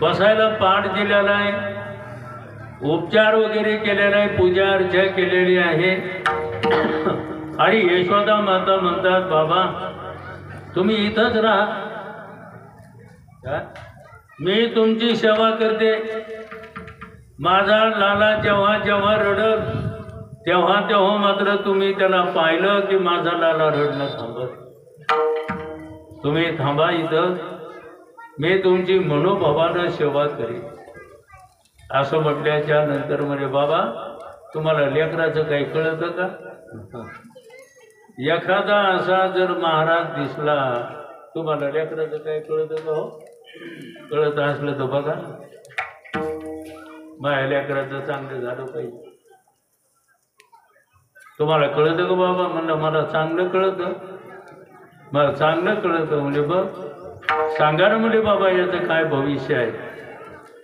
बसायला पाठ दिलेला आहे, उपचार वगैरे केलेला आहे, पूजा अर्चा केलेली आहे. आणि यशोदा माता म्हणतात बाबा तुम्ही इथंच राहा, मी तुमची सेवा करते. माझा लाला जेव्हा जेव्हा रडल तेव्हा तेव्हा मात्र तुम्ही त्याला पाहिलं की माझा लाला रडणं थांबत. तुम्ही थांबा इथं, मी तुमची मनोभावानं सेवा करेन. असं म्हटल्याच्या नंतर म्हणजे बाबा तुम्हाला लेकराचं काही कळतं का? एखादा असा जर महाराज दिसला तुम्हाला लेकराचं काही कळतं का? हो कळत असलं तर बघा माझ्या लेकराचं चांगलं झालं पाहिजे. तुम्हाला कळतं का बाबा? म्हणलं मला चांगलं कळतं, मला चांगलं कळतं. म्हणजे बघ सांगा ना म्हणजे बाबा याचं काय भविष्य आहे.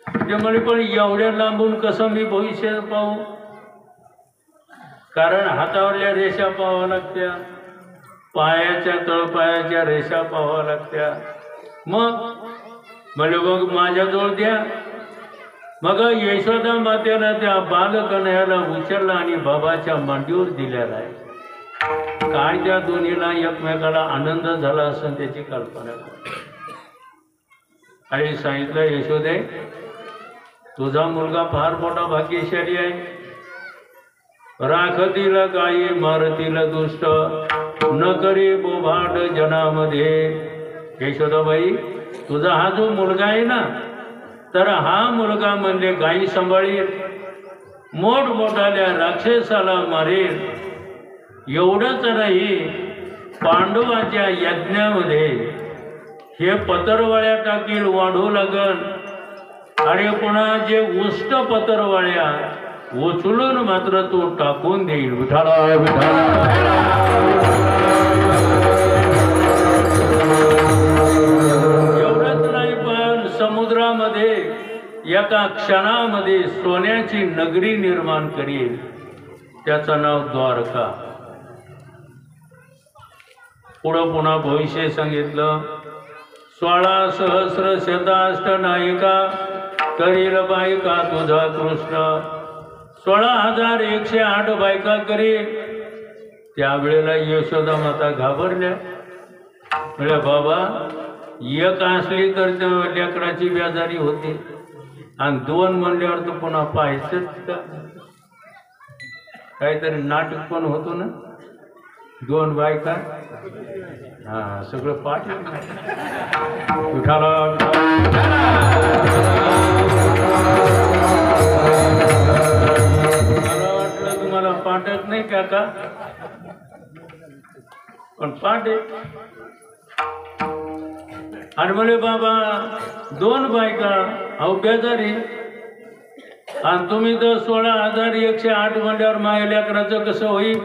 ते म्हणे पण एवढ्या लांबून कसं मी भविष्य पाहू? कारण हातावरल्या रेषा पाहाव्या लागत्या, पायाच्या तळपायाच्या रेषा पाहाव्या लागत्या. मग म्हणजे मग माझ्याजवळ द्या. मग यशोदा मातेला त्या बालकन्याला उचलला आणि बाबाच्या मांडीवर दिलेला आहे. काय त्या दोन्हीला एकमेकाला आनंद झाला असं त्याची कल्पना करा. आणि सांगितलं, यशोदे तुझा मुलगा फार मोठा भाग्यशाली आहे. राखतील काही मारतील दुष्ट, न करी बोभाट जनामध्ये. यशोदाबाई तुझा हा जो मुलगा आहे ना, तर हा मुलगा म्हणजे गायी सांभाळील, मोठमोठाल्या राक्षसाला मारेल. एवढंच नाही, पांडवाच्या यज्ञामध्ये हे पतरवाळ्या टाकील, वाढू लागल. आणि पुन्हा जे उष्ट पतरवाळ्या उचलून मात्र तो टाकून देईल. विठाला एवढंच नाही, पण समुद्रामध्ये एका क्षणामध्ये सोन्याची नगरी निर्माण करील. त्याचं नाव द्वारका. पुढं पुन्हा भविष्य सांगितलं. 16 सहस्र शताष्ट नायिका करील बायका तुझा कृष्ण. 16,108 बायका करील. त्यावेळेला यशोदा माता घाबरल्या. म्हणजे बाबा एक असली तर लेकराची बेजारी होती, आणि 2 म्हणल्यावर तर पुन्हा पाहायचंच का. काहीतरी नाटक पण होतो ना, 2 बायका. हा सगळं पाठ उठाला. मला वाटलं तुम्हाला पाठच नाही का, पण पाठ आहे. आणि म्हणे बाबा 2 बायका अहो बेजारी, आणि तुम्ही तर 16,108 म्हणल्यावर माझ्या लेकराचं कसं होईल.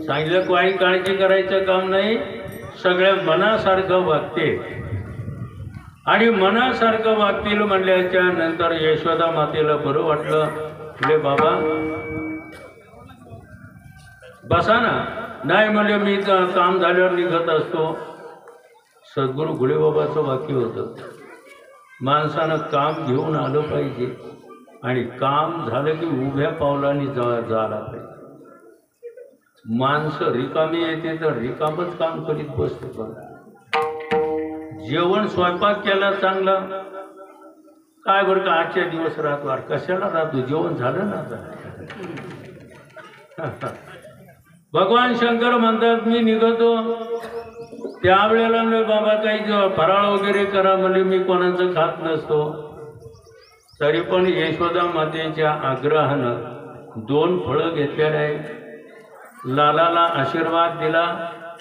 सांगितलं काही काळजी करायचं काम नाही, सगळ्या मनासारखं वागते. आणि मनासारखं वागतील म्हणल्याच्या नंतर यशोदा मातेला बरं वाटलं. म्हणजे बाबा बसा ना. नाही म्हणजे मी काम झाल्यावर निघत असतो. सद्गुरू घुडेबाबाचं वाक्य होतं, माणसानं काम घेऊन आलं पाहिजे, आणि काम झालं की उभ्या पावलांनी जायला पाहिजे. माणसं रिकामी येते तर रिकामच काम करीत बसतो. जेवण स्वयंपाक केला चांगला, काय बरं का आजच्या दिवस राहतो. कशाला राहतो, जेवण झालं ना आता. भगवान शंकर म्हणतात मी निघतो. त्यावेळेला म्हणजे बाबा काही फराळ वगैरे करा म्हणजे मी कोणाचं खात नसतो. तरी पण यशोदा मातेच्या आग्रहानं 2 फळं घेतलेले आहे. लालाला आशीर्वाद दिला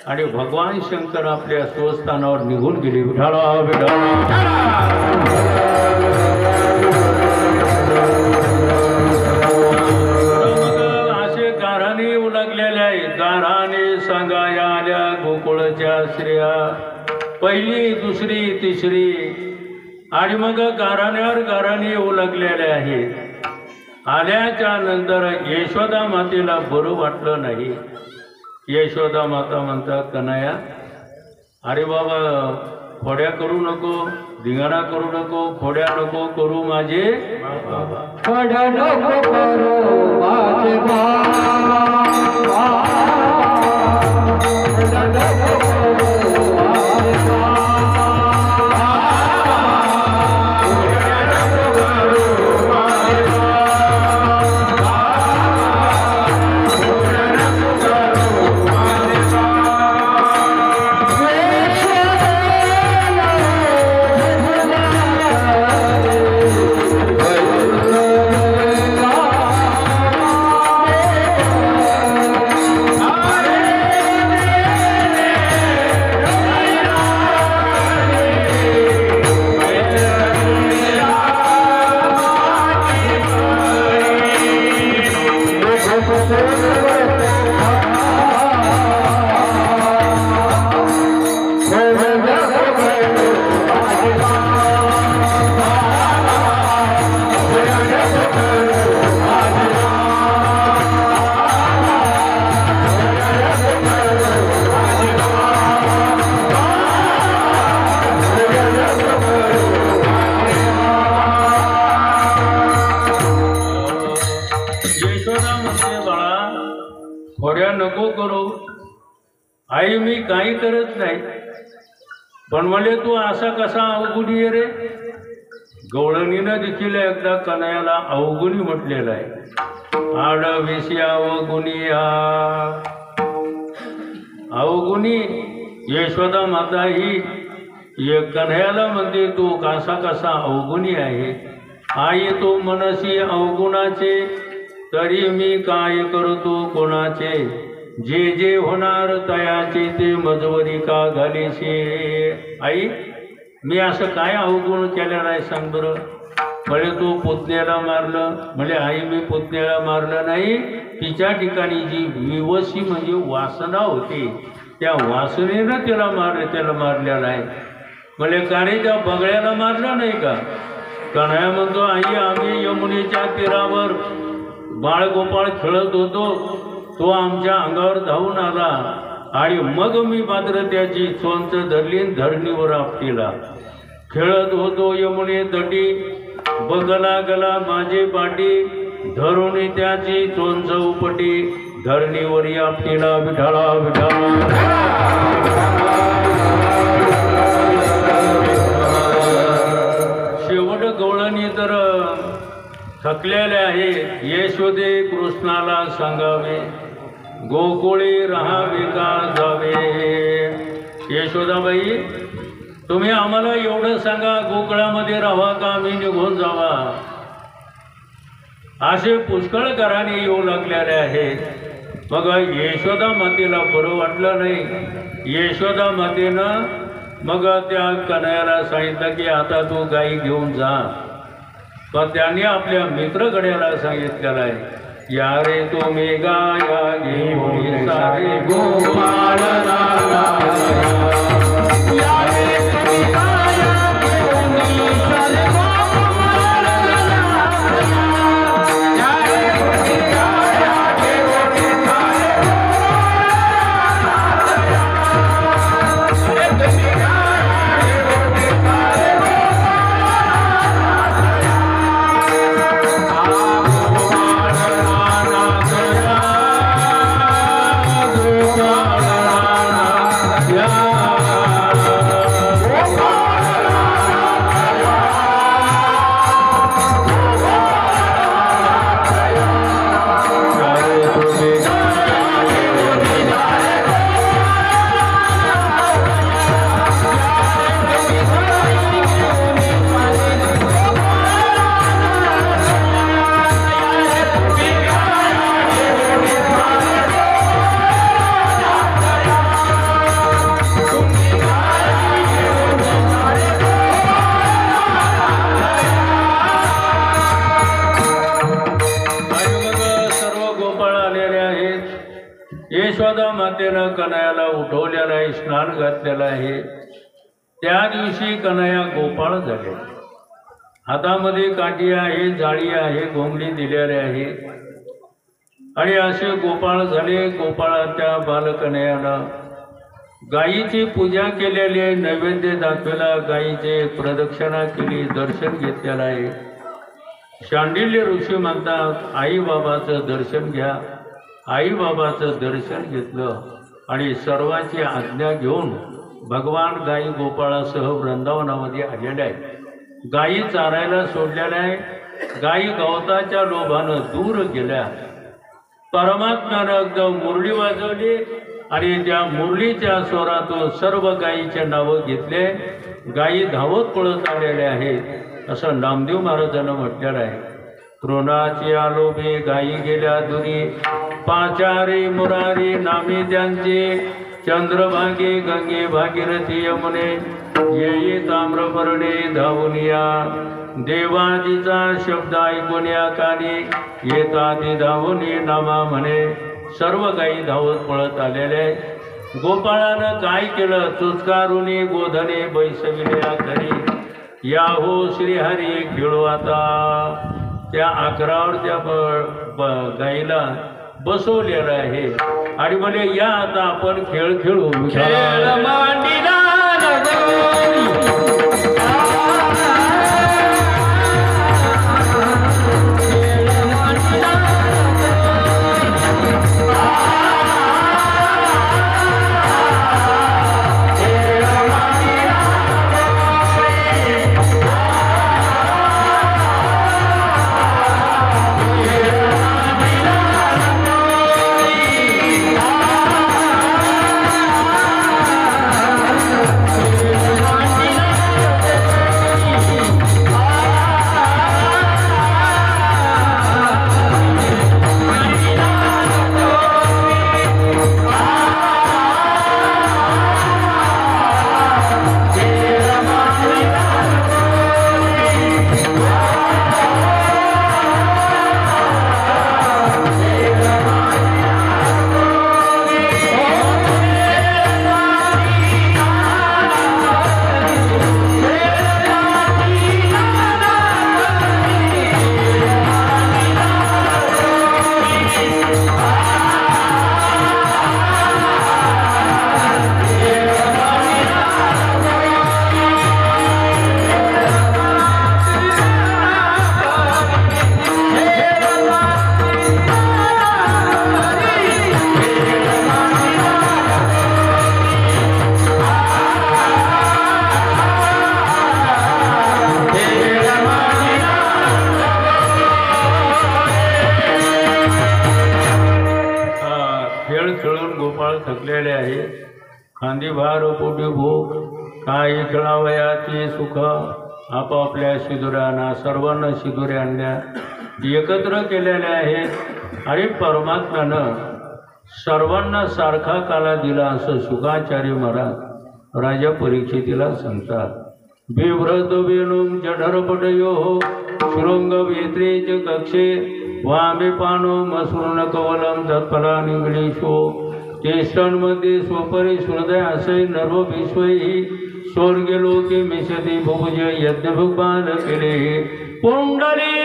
आणि भगवान शंकर आपल्या स्वस्थानावर निघून गेले. असे गाराने येऊ लागलेले आहे. गाराने सांगाया आल्या गोकुळच्या स्त्रिया, 1ली 2री 3री, आणि मग गाराण्यावर गाराने येऊ लागलेले आहेत. आल्याच्या नंतर यशोदा मातेला बरं वाटलं नाही. यशोदा माता म्हणतात, कन्हैया अरे बाबा खोड्या करू नको, धिंगाणा करू नको, खोड्या नको करू माझे बाबा, खोड्या नको करू माझे बाबा. आई मी काही करत नाही, पण म्हणले तू असा कसा अवगुणी आहे रे? गवळणीनं देखील एकदा कन्हैयाला अवगुणी म्हटलेलं आहे. आडविसी अवगुणिया, अवगुणी यशोदा माता ही कन्हैयाला म्हणते तू कसा कसा अवगुणी आहे. आई तो मनसी अवगुणाचे, तरी मी काय करतो कोणाचे. जे जे होणार तयाचे ते मजवरी का घालीशे. आई मी असं काय अवगुण केलं नाही सांग बरं. म्हणजे तू पुतण्याला मारलं. म्हणजे आई मी पुतण्याला मारलं नाही, तिच्या ठिकाणी जी विवशी म्हणजे वासना होती त्या वासनेनं त्याला मारलेलं आहे. म्हणजे काने त्या बगळ्याला मारलं नाही का? कन्हैया म्हणतो आई आम्ही यमुनेच्या तीरावर बाळगोपाळ खेळत होतो, तो आमच्या अंगावर धावून आला आणि मग मी मात्र त्याची चोंच धरली धरणीवर आपटीला. खेळत होतो यमुने तटी, बगला गला माझे पाटी, धरून त्याची चोंच उपटी, धरणीवर आपटीला. विठाला विठाला. शेवट गवळणी तर थकलेले आहे. यशोदे कृष्णाला सांगावे, गोकुळी राहावे का जावे. यशोदाबाई तुम्ही आम्हाला एवढं सांगा, गोकुळामध्ये राहा का आम्ही निघून जावा. असे पुष्कळ घराणे येऊ लागलेले आहेत. मग यशोदा मातेला बरं वाटलं नाही. यशोदा मातेनं मग त्या कन्हैयाला सांगितलं की आता तू गाई घेऊन जा. पण त्यांनी आपल्या मित्रगड्याला सांगितलेलं आहे, या रे तुम्ही गाया घेऊन सारे गोपाळ लाला. या रे तुम्ही गाया घेऊन सारे गोपाळ लाला. या रे तुम्ही गाया घेऊन सारे यशोदा मातेनं कन्हैयाला उठवलेलं आहे, स्नान घातलेलं आहे. त्या दिवशी कन्हैया गोपाळ झाले. हातामध्ये काठी आहे, जाळी आहे, घोंगडी दिलेली आहे आणि असे गोपाळ झाले. गोपाळाच्या बालकन्हैयानं गायीची पूजा केलेली आहे, नैवेद्य दाखवला, गायीचे प्रदक्षिणा केली, दर्शन घेतलेलं आहे. शांडिल्य ऋषी म्हणतात आई बाबाचं दर्शन घ्या. आई बाबाचं दर्शन घेतलं आणि सर्वांची आज्ञा घेऊन भगवान गायी गोपाळासह वृंदावनामध्ये आलेले आहेत. गायी चारायला सोडलेल्या आहे. गायी गवताच्या लोभानं दूर गेल्या. परमात्म्यानं एकदम मुरली वाजवली आणि त्या मुरलीच्या स्वरातून सर्व गायीचे नावं घेतले. गायी धावत पळत आलेल्या आहेत असं नामदेव महाराजांना म्हटलेलं आहे. तृणाची आलोभे गायी गेल्या दुरी, पाचारी मुरारी नामे त्यांचे, चंद्रभागे गंगे भागीरथी यमुने, येई ताम्रपर्णे धावून या. देवाजीचा शब्द ऐकून या कानी, येताती धावून नामा म्हणे. सर्व गायी धावत पळत आलेले. गोपाळानं काय केलं? चुचकारुनी गोधने बैसविल्या घरी, याहो श्रीहरी खेळू आता. त्या आकरावर त्या गाईला बसवलेलं आहे आणि म्हणे या आता आपण खेळ खेळू. खेळ मांडीला खांदी भार पोटी भूक काही खेळावयाची सुख आपापल्या शिदुऱ्यांना सर्वांना शिदुऱ्या आणल्या एकत्र केलेल्या आहेत आणि परमात्म्यानं सर्वांना सारखा काला दिला असं शुकाचार्य महाराज राजा परीक्षितीला सांगतात। बिभ्रत वेणुं जठरपटयो शृंग वेत्रेच कक्षे वामे पानो मसृण कवलम तत्फला निगळीशो चेष्टांमध्ये स्वपरी हृदय असे नर्व विश्वही स्वर्गे लोके मिशती भुज यज्ञ भगवान केले पुंडली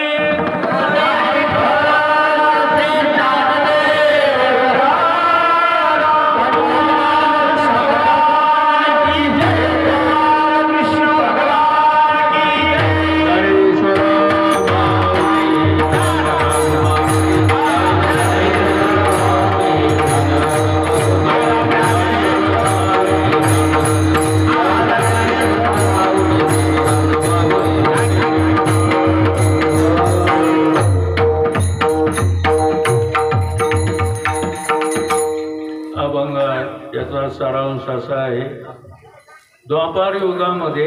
सारांश असा आहे। द्वापार युगामध्ये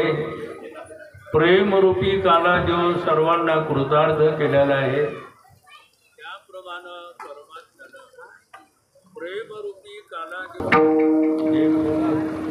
प्रेमरूपी काला देऊन सर्वांना कृतार्थ केलेला आहे। त्याप्रमाणे परमात्म्यानं प्रेमरूपी काला देऊन